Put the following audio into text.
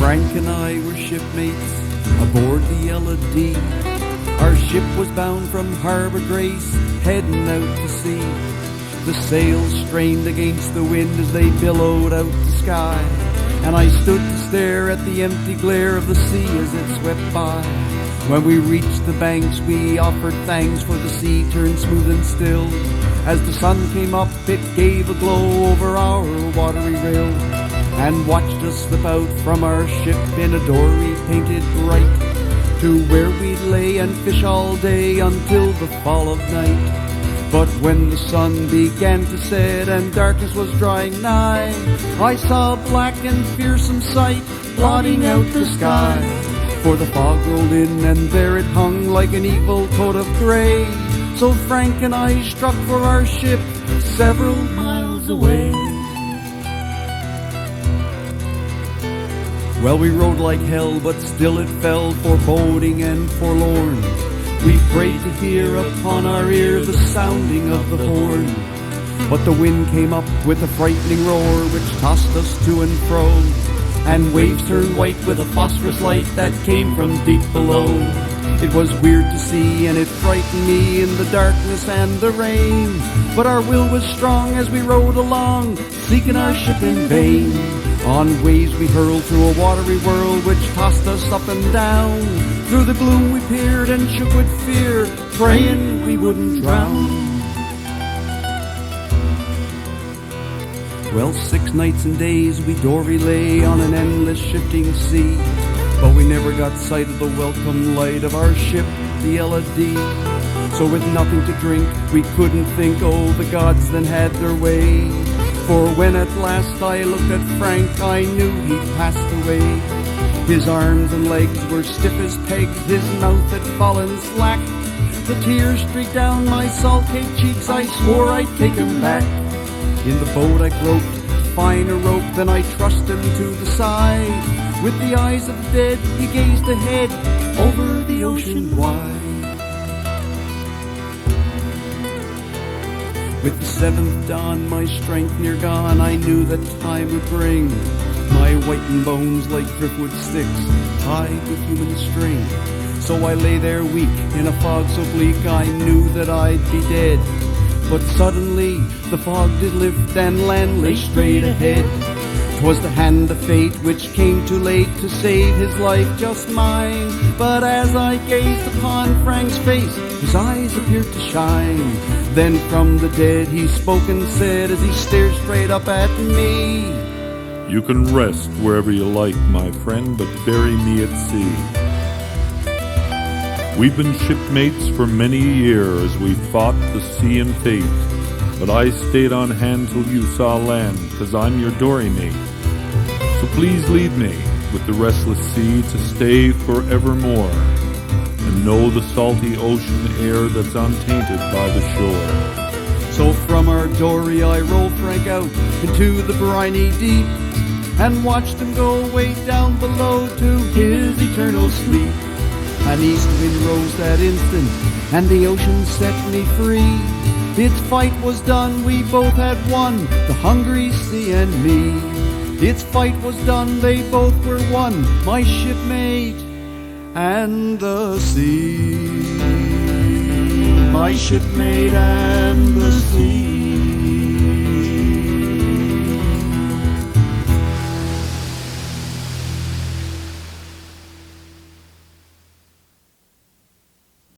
Frank and I were shipmates aboard the L&D. Our ship was bound from Harbour Grace, heading out to sea. The sails strained against the wind as they billowed out the sky, and I stood to stare at the empty glare of the sea as it swept by. When we reached the banks, we offered thanks, for the sea turned smooth and still. As the sun came up, it gave a glow over our watery rill, and watched us slip out from our ship in a dory painted bright, to where we'd lay and fish all day until the fall of night. But when the sun began to set and darkness was drawing nigh, I saw a black and fearsome sight blotting out the sky. For the fog rolled in and there it hung like an evil coat of grey. So Frank and I struck for our ship several miles away. Well, we rode like hell, but still it fell, foreboding and forlorn. We prayed to hear upon our ear the sounding of the horn. But the wind came up with a frightening roar, which tossed us to and fro, and waves turned white with a phosphorus light that came from deep below. It was weird to see, and it frightened me in the darkness and the rain. But our will was strong as we rode along, seeking our ship in vain. On waves we hurled through a watery world, which tossed us up and down. Through the gloom we peered and shook with fear, praying we wouldn't drown. Well, 6 nights and days we dory lay on an endless shifting sea, but we never got sight of the welcome light of our ship, the L&D. So with nothing to drink, we couldn't think, oh, the gods then had their way. For when at last I looked at Frank, I knew he'd passed away. His arms and legs were stiff as pegs, his mouth had fallen slack. The tears streaked down my salt-caked cheeks, I swore I'd take him back. In the boat I groped to find a rope, then I trussed him to the side. With the eyes of the dead, he gazed ahead over the ocean wide. With the 7th dawn, my strength near gone, I knew that time would bring my whitened bones like driftwood sticks, tied with human string. So I lay there weak in a fog so bleak, I knew that I'd be dead. But suddenly the fog did lift and land lay straight ahead. 'Twas the hand of fate which came too late to save his life, just mine. But as I gazed upon Frank's face, his eyes appeared to shine. Then from the dead he spoke and said, as he stared straight up at me, "You can rest wherever you like, my friend, but bury me at sea. We've been shipmates for many years, we fought the sea and fate, but I stayed on hand till you saw land, 'cause I'm your Dorymate. So please leave me with the restless sea to stay forevermore, and know the salty ocean air that's untainted by the shore." So from our dory I rolled Frank out into the briny deep, and watched him go way down below to his eternal sleep. An east wind rose that instant, and the ocean set me free. Its fight was done, we both had won, the hungry sea and me. Its fight was done, they both were one, my shipmate and the sea. My shipmate and the sea.